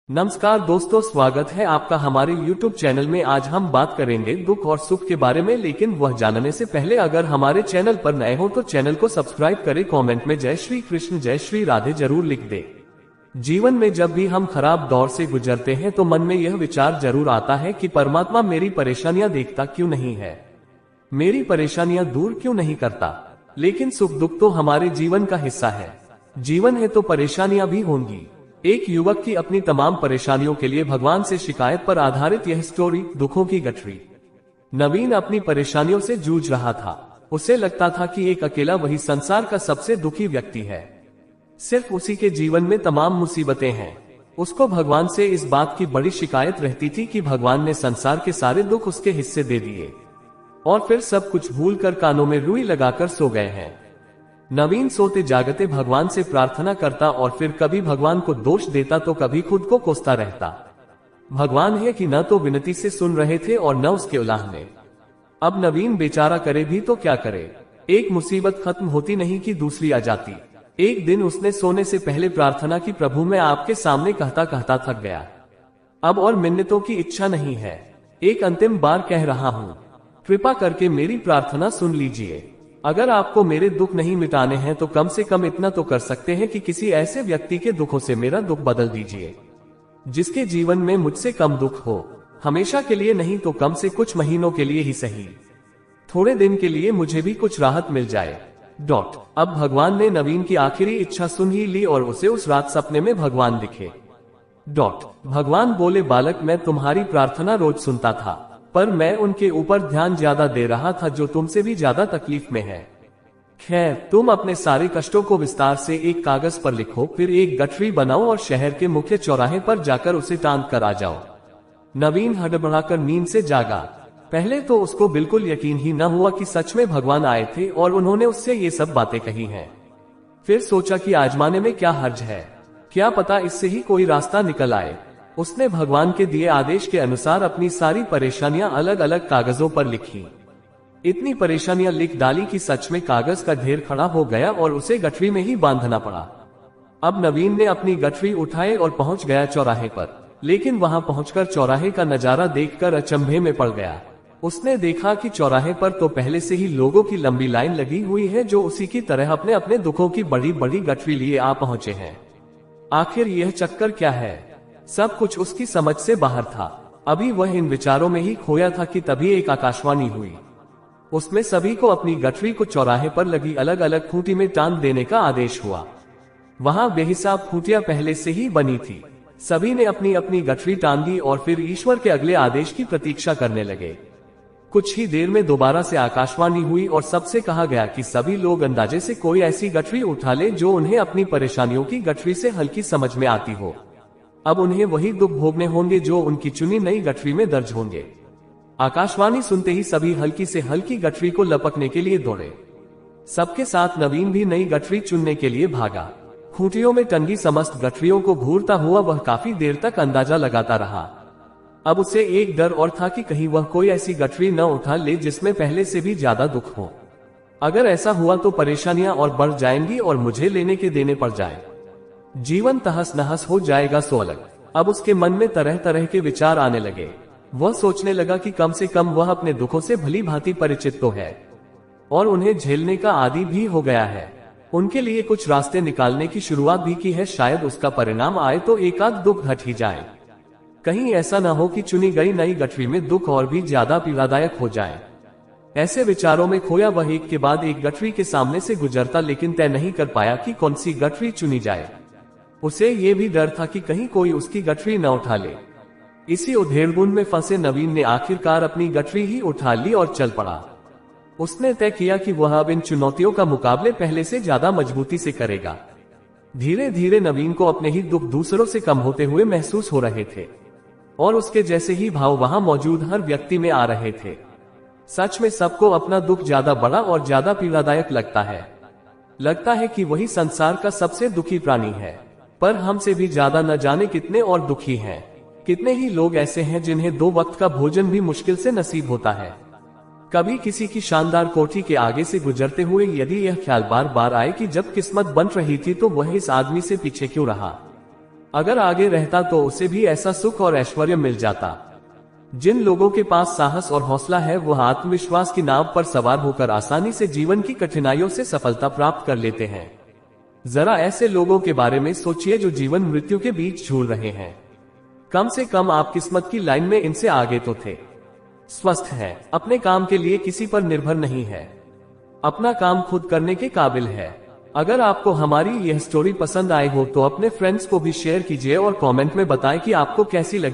नमस्कार दोस्तों, स्वागत है आपका हमारे YouTube चैनल में। आज हम बात करेंगे दुख और सुख के बारे में, लेकिन वह जानने से पहले अगर हमारे चैनल पर नए हो तो चैनल को सब्सक्राइब करें। कमेंट में जय श्री कृष्ण, जय श्री राधे जरूर लिख दे। जीवन में जब भी हम खराब दौर से गुजरते हैं तो मन में यह विचार जरूर आता है कि परमात्मा मेरी परेशानियां देखता क्यों नहीं है, मेरी परेशानियां दूर क्यों नहीं करता। लेकिन सुख दुख तो हमारे जीवन का हिस्सा है। जीवन है तो परेशानियां भी होंगी। एक युवक की अपनी तमाम परेशानियों के लिए भगवान से शिकायत पर आधारित यह स्टोरी दुखों की गठरी। नवीन अपनी परेशानियों से जूझ रहा था। उसे लगता था कि एक अकेला वही संसार का सबसे दुखी व्यक्ति है, सिर्फ उसी के जीवन में तमाम मुसीबतें हैं। उसको भगवान से इस बात की बड़ी शिकायत रहती थी कि भगवान ने संसार के सारे दुख उसके हिस्से दे दिए और फिर सब कुछ भूलकर कानों में रुई लगाकर सो गए हैं। नवीन सोते जागते भगवान से प्रार्थना करता और फिर कभी भगवान को दोष देता तो कभी खुद को कोसता रहता। भगवान है कि न तो विनती से सुन रहे थे और न उसके उलाहने। अब नवीन बेचारा करे भी तो क्या करे। एक मुसीबत खत्म होती नहीं कि दूसरी आ जाती। एक दिन उसने सोने से पहले प्रार्थना की, प्रभु मैं आपके सामने कहता कहता थक गया, अब और मिन्नतों की इच्छा नहीं है। एक अंतिम बार कह रहा हूँ, कृपा करके मेरी प्रार्थना सुन लीजिए। अगर आपको मेरे दुख नहीं मिटाने हैं तो कम से कम इतना तो कर सकते हैं कि किसी ऐसे व्यक्ति के दुखों से मेरा दुख बदल दीजिए जिसके जीवन में मुझसे कम दुख हो। हमेशा के लिए नहीं तो कम से कुछ महीनों के लिए ही सही, थोड़े दिन के लिए मुझे भी कुछ राहत मिल जाए। अब भगवान ने नवीन की आखिरी इच्छा सुन ही ली और उसे उस रात सपने में भगवान दिखे। भगवान बोले, बालक मैं तुम्हारी प्रार्थना रोज सुनता था, पर मैं उनके ऊपर ध्यान ज्यादा दे रहा था जो तुमसे भी ज्यादा तकलीफ में है। खैर, तुम अपने सारे कष्टों को विस्तार से एक कागज पर लिखो, फिर एक गठरी बनाओ और शहर के मुख्य चौराहे पर जाकर उसे टांग कर आ जाओ। नवीन हड़बड़ाकर नींद से जागा। पहले तो उसको बिल्कुल यकीन ही न हुआ कि सच में भगवान आए थे और उन्होंने उससे ये सब बातें कही हैं। फिर सोचा कि आजमाने में क्या हर्ज है, क्या पता इससे ही कोई रास्ता निकल आए। उसने भगवान के दिए आदेश के अनुसार अपनी सारी परेशानियां अलग अलग कागजों पर लिखी। इतनी परेशानियां लिख डाली कि सच में कागज का ढेर खड़ा हो गया और उसे गठरी में ही बांधना पड़ा। अब नवीन ने अपनी गठरी उठाई और पहुंच गया चौराहे पर, लेकिन वहां पहुंचकर चौराहे का नजारा देखकर अचंभे में पड़ गया। उसने देखा कि चौराहे पर तो पहले से ही लोगों की लंबी लाइन लगी हुई है जो उसी की तरह अपने अपने दुखों की बड़ी बड़ी गठरी लिए आ पहुंचे हैं। आखिर यह चक्कर क्या है? सब कुछ उसकी समझ से बाहर था। अभी वह इन विचारों में ही खोया था कि तभी एक आकाशवाणी हुई। उसमें सभी को अपनी गठरी को चौराहे पर लगी अलग अलग खूंटी में टांग देने का आदेश हुआ। वहां बेहिसाब खूंटियां पहले से ही बनी थी। सभी ने अपनी अपनी गठरी टांगी और फिर ईश्वर के अगले आदेश की प्रतीक्षा करने लगे। कुछ ही देर में दोबारा से आकाशवाणी हुई और सबसे कहा गया कि सभी लोग अंदाजे से कोई ऐसी गठरी उठा ले जो उन्हें अपनी परेशानियों की गठरी से हल्की समझ में आती हो। अब उन्हें वही दुख भोगने होंगे जो उनकी चुनी नई गठरी में दर्ज होंगे। आकाशवाणी सुनते ही सभी हल्की से हल्की गठरी को लपकने के लिए दौड़े। सबके साथ नवीन भी नई गठरी चुनने के लिए भागा। खूंटियों में टंगी समस्त गठरियों को घूरता हुआ वह काफी देर तक अंदाजा लगाता रहा। अब उसे एक डर और था कि कहीं वह कोई ऐसी गठरी न उठा ले जिसमें पहले से भी ज्यादा दुख हो। अगर ऐसा हुआ तो परेशानियां और बढ़ जाएंगी और मुझे लेने के देने पड़ जाए, जीवन तहस नहस हो जाएगा सो अलग। अब उसके मन में तरह तरह के विचार आने लगे। वह सोचने लगा कि कम से कम वह अपने दुखों से भली भांति परिचित तो है और उन्हें झेलने का आदी भी हो गया है। उनके लिए कुछ रास्ते निकालने की शुरुआत भी की है। शायद उसका परिणाम आए तो एकाध दुख घट ही जाए। कहीं ऐसा न हो कि चुनी गई नई गठरी में दुख और भी ज्यादा पीड़ादायक हो जाए। ऐसे विचारों में खोया वह एक के बाद एक गठरी के सामने से गुजरता, लेकिन तय नहीं कर पाया कि कौन सी गठरी चुनी जाए। उसे ये भी डर था कि कहीं कोई उसकी गठरी न उठा ले। इसी उधेड़बुन में फंसे नवीन ने आखिरकार अपनी गठरी ही उठा ली और चल पड़ा। उसने तय किया कि वह अब इन चुनौतियों का मुकाबले पहले से ज्यादा मजबूती से करेगा। धीरे धीरे नवीन को अपने ही दुख दूसरों से कम होते हुए महसूस हो रहे थे और उसके जैसे ही भाव वहां मौजूद हर व्यक्ति में आ रहे थे। सच में सबको अपना दुख ज्यादा बड़ा और ज्यादा पीड़ादायक लगता है कि वही संसार का सबसे दुखी प्राणी है। पर हमसे भी ज्यादा न जाने कितने और दुखी हैं। कितने ही लोग ऐसे हैं जिन्हें 2 वक्त का भोजन भी मुश्किल से नसीब होता है। कभी किसी की शानदार कोठी के आगे से गुजरते हुए यदि यह ख्याल बार बार आए कि जब किस्मत बन रही थी तो वह इस आदमी से पीछे क्यों रहा। अगर आगे रहता तो उसे भी ऐसा सुख और ऐश्वर्य मिल जाता। जिन लोगों के पास साहस और हौसला है वह आत्मविश्वास की नाव पर सवार होकर आसानी से जीवन की कठिनाइयों से सफलता प्राप्त कर लेते हैं। जरा ऐसे लोगों के बारे में सोचिए जो जीवन मृत्यु के बीच झूल रहे हैं। कम से कम आप किस्मत की लाइन में इनसे आगे तो थे। स्वस्थ है, अपने काम के लिए किसी पर निर्भर नहीं है, अपना काम खुद करने के काबिल है। अगर आपको हमारी यह स्टोरी पसंद आई हो तो अपने फ्रेंड्स को भी शेयर कीजिए और कमेंट में बताएं कि आपको कैसी लगी।